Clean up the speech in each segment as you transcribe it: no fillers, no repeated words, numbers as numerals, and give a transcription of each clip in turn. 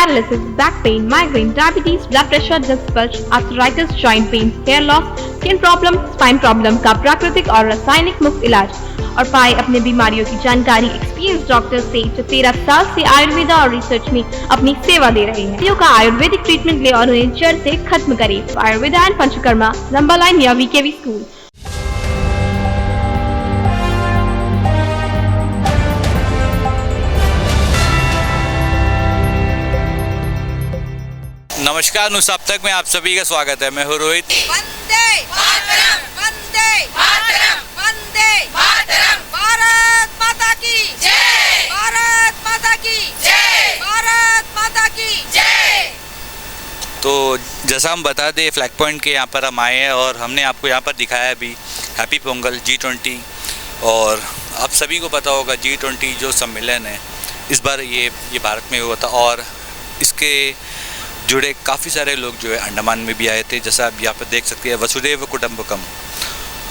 paralysis, back pain, migraine, diabetes, blood pressure, disc bulge, arthritis, joint pain, hair loss, skin problem, spine problem का प्राकृतिक और रासायनिक मुक्त इलाज और पाए अपने बीमारियों की जानकारी एक्सपीरियंस डॉक्टर से जो 13 साल से आयुर्वेदा और रिसर्च में अपनी सेवा दे रहे हैं। का आयुर्वेदिक ट्रीटमेंट ले और उन्हें जड़ से खत्म करे। आयुर्वेदा एंड पंचकर्मा, लंबा लाइन या वीकेवी स्कूल। नमस्कार, न्यूज़ अब तक में आप सभी का स्वागत है। मैं हूँ रोहित। वंदे मातरम, वंदे मातरम, वंदे मातरम। भारत माता की जय, भारत माता की जय, भारत माता की जय। तो जैसा हम बता दें, फ्लैग पॉइंट के यहाँ पर हम आए हैं और हमने आपको यहाँ पर दिखाया अभी हैप्पी पोंगल G20। और आप सभी को पता होगा G20 जो सम्मेलन है इस बार ये भारत में हुआ था और इसके जुड़े काफ़ी सारे लोग जो है अंडमान में भी आए थे। जैसा आप यहाँ पर देख सकते हैं, वसुधैव कुटुंबकम,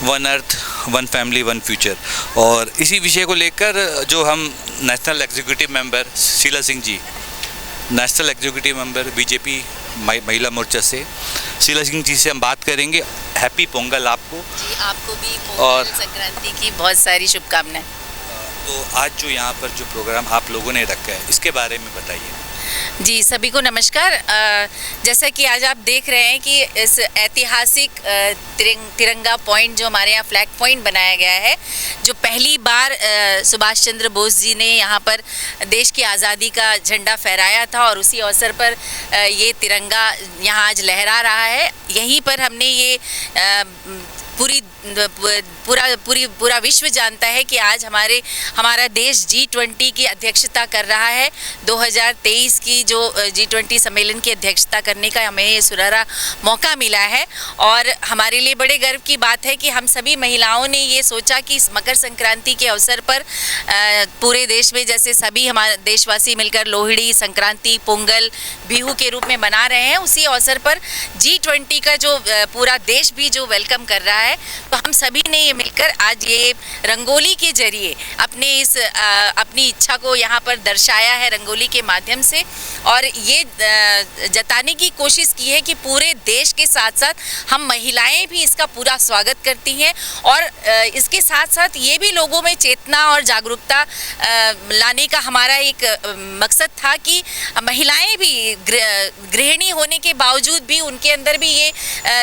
one earth one family one future. और इसी विषय को लेकर जो हम national executive member Sheela Singh ji, national executive member BJP Mahila Morcha से, शीला सिंह जी से हम बात करेंगे। हैप्पी पोंगल आपको जी, आपको भी पोंगल संक्रांति की बहुत सारी शुभकामनाएं। तो आज जो यहाँ पर जो प्रोग्राम आप लोगों ने रखा है इसके बारे में बताइए। जी, सभी को नमस्कार। जैसा कि आज आप देख रहे हैं कि इस ऐतिहासिक तिरंगा पॉइंट जो हमारे यहाँ फ्लैग पॉइंट बनाया गया है, जो पहली बार सुभाष चंद्र बोस जी ने यहाँ पर देश की आज़ादी का झंडा फहराया था और उसी अवसर पर ये तिरंगा यहाँ आज लहरा रहा है। यहीं पर हमने ये पूरा विश्व जानता है कि आज हमारा देश G20 की अध्यक्षता कर रहा है। 2023 की जो G20 सम्मेलन की अध्यक्षता करने का हमें ये सुनहरा मौका मिला है और हमारे लिए बड़े गर्व की बात है कि हम सभी महिलाओं ने ये सोचा कि इस मकर संक्रांति के अवसर पर पूरे देश में जैसे सभी हमारे देशवासी मिलकर लोहड़ी, संक्रांति, पोंगल, बिहू के रूप में मना रहे हैं, उसी अवसर पर G20 का जो पूरा देश भी जो वेलकम कर रहा है, तो हम सभी ने ये मिलकर आज ये रंगोली के जरिए अपनी इच्छा को यहाँ पर दर्शाया है रंगोली के माध्यम से और ये जताने की कोशिश की है कि पूरे देश के साथ साथ हम महिलाएं भी इसका पूरा स्वागत करती हैं और इसके साथ साथ ये भी लोगों में चेतना और जागरूकता लाने का हमारा एक मकसद था कि महिलाएं भी गृहिणी होने के बावजूद भी उनके अंदर भी ये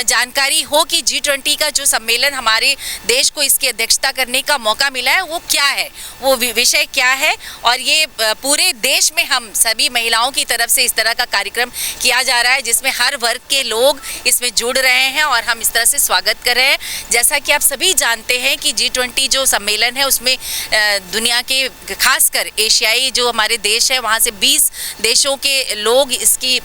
जानकारी हो कि G20 का जो सम्मेलन हमारे देश को इसकी अध्यक्षता करने का मौका मिला है वो क्या है, वो विषय क्या है। और ये पूरे देश में हम सभी महिलाओं की तरफ से इस तरह का कार्यक्रम किया जा रहा है जिसमें हर वर्ग के लोग इसमें जुड़ रहे हैं और हम इस तरह से स्वागत कर रहे हैं। जैसा कि आप सभी जानते हैं कि G20 जो सम्मेलन है उसमें दुनिया के खासकर एशियाई जो हमारे देश है वहाँ से 20 देशों के लोग इसकी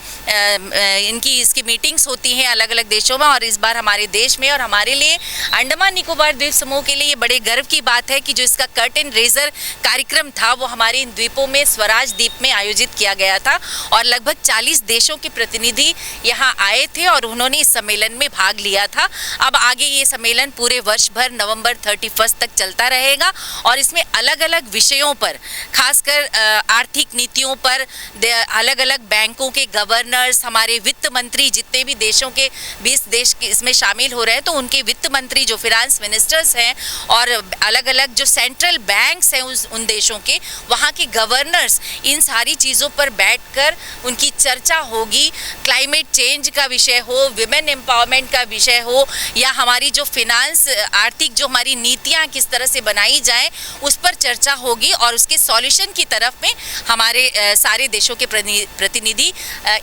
मीटिंग्स होती हैं अलग अलग देशों में और इस बार हमारे देश में। और हमारे लिए अंडमान निकोबार द्वीप समूह के लिए ये बड़े गर्व की बात है कि जो इसका कर्टन रेजर कार्यक्रम था वो हमारे इन द्वीपों में स्वराज द्वीप में आयोजित किया गया था और लगभग 40 देशों के प्रतिनिधि यहाँ आए थे और उन्होंने इस सम्मेलन में भाग लिया था। अब आगे ये सम्मेलन पूरे वर्ष भर नवंबर 31 तक चलता रहेगा और इसमें अलग अलग विषयों पर, खासकर आर्थिक नीतियों पर, अलग अलग बैंकों के गवर्नर्स, हमारे वित्त मंत्री जितने भी देशों के 20 देश इसमें शामिल हो रहे हैं, तो उनके वित्त मंत्री जो फाइनेंस मिनिस्टर्स हैं और अलग अलग जो सेंट्रल बैंक्स हैं उन देशों के, वहाँ के गवर्नर्स, इन सारी चीज़ों पर बैठकर उनकी चर्चा होगी। क्लाइमेट चेंज का विषय हो, विमेन एम्पावरमेंट का विषय हो या हमारी जो फिनांस, आर्थिक जो हमारी नीतियाँ किस तरह से बनाई जाएं उस पर चर्चा होगी और उसके सॉल्यूशन की तरफ में हमारे सारे देशों के प्रतिनिधि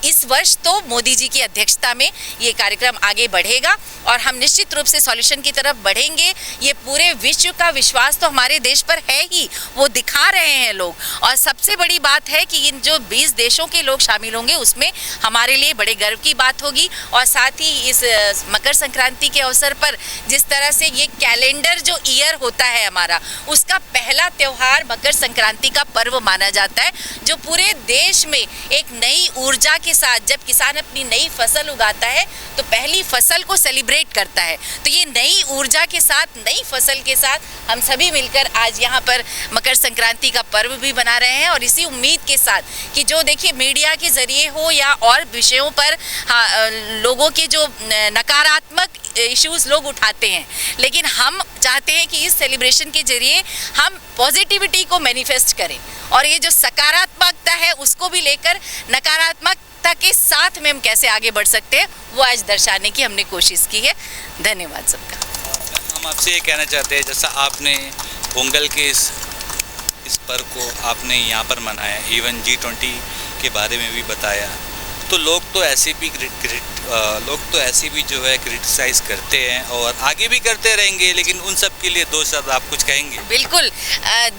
इस वर्ष तो मोदी जी की अध्यक्षता में ये कार्यक्रम आगे बढ़ेगा और हम निश्चित रूप से सॉल्यूशन की तरफ बढ़ेंगे। ये पूरे विश्व का विश्वास तो हमारे देश पर है ही, वो दिखा रहे हैं लोग। और सबसे बड़ी बात है कि इन जो 20 देशों के लोग शामिल होंगे उसमें हमारे लिए बड़े गर्व की बात होगी। और साथ ही इस मकर संक्रांति के अवसर पर जिस तरह से ये कैलेंडर जो ईयर होता है हमारा, उसका पहला त्यौहार मकर संक्रांति का पर्व माना जाता है, जो पूरे देश में एक नई ऊर्जा के साथ जब किसान अपनी नई फसल उगाता है तो पहली फसल को सेलिब्रेट करता है। तो ये नई ऊर्जा के साथ, नई फसल के साथ हम सभी मिलकर आज यहाँ पर मकर संक्रांति का पर्व भी बना रहे हैं। और इसी उम्मीद के साथ कि जो देखिए मीडिया के जरिए हो या और विषयों पर लोगों के जो नकारात्मक इश्यूज लोग उठाते हैं, लेकिन हम चाहते हैं कि इस सेलिब्रेशन के जरिए हम पॉजिटिविटी को मैनिफेस्ट करें और ये जो सकारात्मकता है उसको भी लेकर नकारात्मकता के साथ में हम कैसे आगे बढ़ सकते हैं वो आज दर्शाने की हमने कोशिश की है। धन्यवाद सबका। हम आपसे ये कहना चाहते हैं, जैसा आपने पोंगल के इस पर्व को आपने यहाँ पर मनाया, इवन G20 के बारे में भी बताया, तो लोग तो ऐसे भी जो है क्रिटिसाइज करते हैं और आगे भी करते रहेंगे, लेकिन उन सब के लिए दो शब्द आप कुछ कहेंगे? बिल्कुल,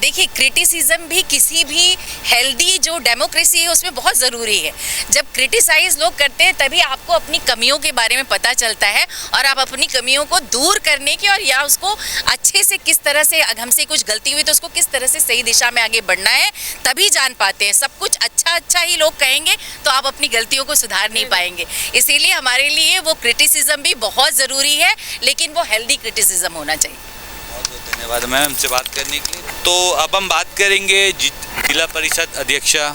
देखिए क्रिटिसिज्म भी किसी भी हेल्दी जो डेमोक्रेसी है उसमें बहुत ज़रूरी है। जब क्रिटिसाइज लोग करते हैं तभी आपको अपनी कमियों के बारे में पता चलता है और आप अपनी कमियों को दूर करने की और या उसको अच्छे से किस तरह से, हमसे कुछ गलती हुई तो उसको किस तरह से सही दिशा में आगे बढ़ना है तभी जान पाते हैं। सब कुछ अच्छा ही लोग कहेंगे तो आप अपनी गलतियों को सुधार नहीं पाएंगे। इसीलिए हमारे लिए वो क्रिटिसिज्म भी बहुत ज़रूरी है, लेकिन वो हेल्दी क्रिटिसिज्म होना चाहिए। बहुत बहुत धन्यवाद मैम हमसे बात करने के लिए। तो अब हम बात करेंगे जिला परिषद अध्यक्षा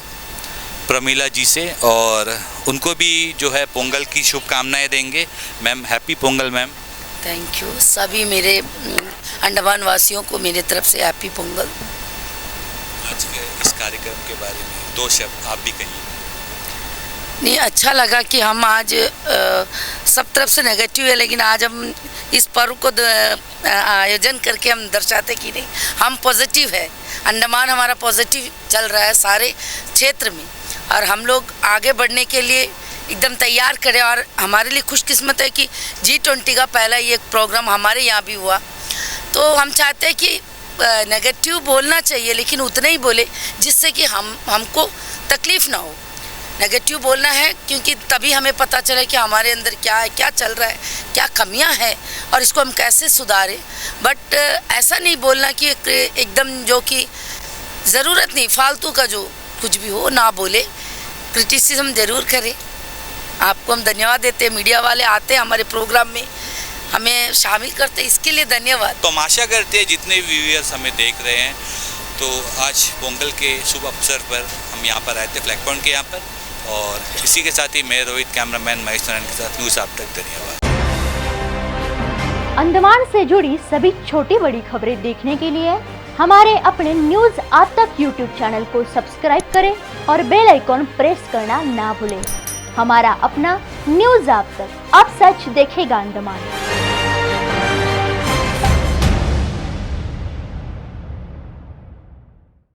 प्रमीला जी से और उनको भी जो है पोंगल की शुभकामनाएं देंगे। Ma'am happy Pongal ma'am. Thank you. सभी मेरे अंडमान वासियों को मेरे तरफ से हैप्पी पोंगल। आज के इस कार्यक्रम के बारे में दो शब्द आप भी कहिए। नहीं, अच्छा लगा कि हम आज सब तरफ से नेगेटिव है, लेकिन आज हम इस पर्व को आयोजन करके हम दर्शाते कि नहीं, हम पॉजिटिव है। अंडमान हमारा पॉजिटिव चल रहा है सारे क्षेत्र में और हम लोग आगे बढ़ने के लिए एकदम तैयार करें। और हमारे लिए खुशकिस्मत है कि G20 का पहला ये प्रोग्राम हमारे यहाँ भी हुआ। तो हम चाहते हैं कि नेगेटिव बोलना चाहिए, लेकिन उतना ही बोले जिससे कि हमको तकलीफ़ ना हो। नेगेटिव बोलना है क्योंकि तभी हमें पता चले कि हमारे अंदर क्या है, क्या चल रहा है, क्या कमियां हैं और इसको हम कैसे सुधारें। बट ऐसा नहीं बोलना कि एकदम जो कि ज़रूरत नहीं, फालतू का जो कुछ भी हो ना बोले। क्रिटिसिज्म ज़रूर करें। आपको हम धन्यवाद देते हैं, मीडिया वाले आते हैं हमारे प्रोग्राम में, हमें शामिल करते हैं, इसके लिए धन्यवाद। तो हम आशा करते हैं जितने व्यूअर्स हमें देख रहे हैं, तो आज पोंगल के शुभ अवसर पर हम यहाँ पर आए थे फ्लैग पॉइंट के यहाँ पर, और इसी के साथ ही मैं रोहित कैमरामैन महेश नारायण के साथ न्यूज़ आप तक। धन्यवाद। अंडमान से जुड़ी सभी छोटी बड़ी खबरें देखने के लिए हमारे अपने न्यूज़ आप तक यूट्यूब चैनल को सब्सक्राइब करें और बेल आइकॉन प्रेस करना ना भूलें। हमारा अपना न्यूज़ आप तक, अब सच देखेगा अंडमान।